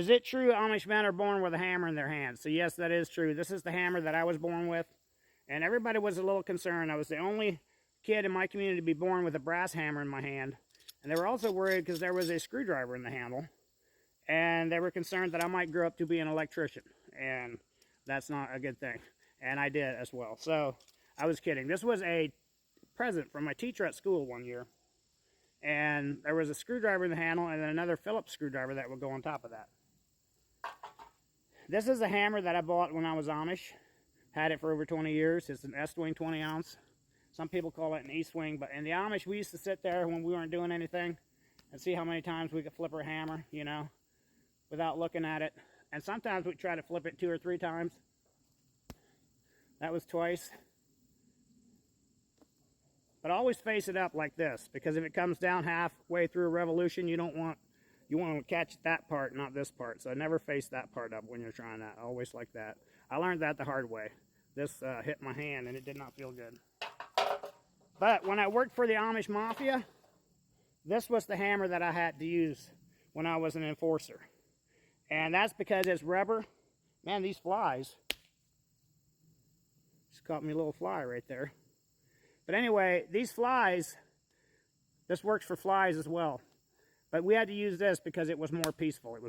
Is it true Amish men are born with a hammer in their hands? So yes, that is true. This is the hammer that I was born with. And everybody was a little concerned. I was the only kid in my community to be born with a brass hammer in my hand. And they were also worried because there was a screwdriver in the handle. And they were concerned that I might grow up to be an electrician. And that's not a good thing. And I did as well. So I was kidding. This was a present from my teacher at school one year. And there was a screwdriver in the handle and then another Phillips screwdriver that would go on top of that. This is a hammer that I bought when I was Amish. Had it for over 20 years. It's an S-wing 20 ounce. Some people call it an E-swing, but in the Amish, we used to sit there when we weren't doing anything and see how many times we could flip our hammer, you know, without looking at it. And sometimes we'd try to flip it 2 or 3 times. That was twice. But always face it up like this, because if it comes down halfway through a revolution, you want to catch that part, not this part. So never face that part up when you're trying that. Always like that. I learned that the hard way. This hit my hand and it did not feel good. But when I worked for the Amish Mafia, this was the hammer that I had to use when I was an enforcer. And that's because it's rubber. Man, these flies. Just caught me a little fly right there. But anyway, these flies, this works for flies as well. But we had to use this because it was more peaceful. It was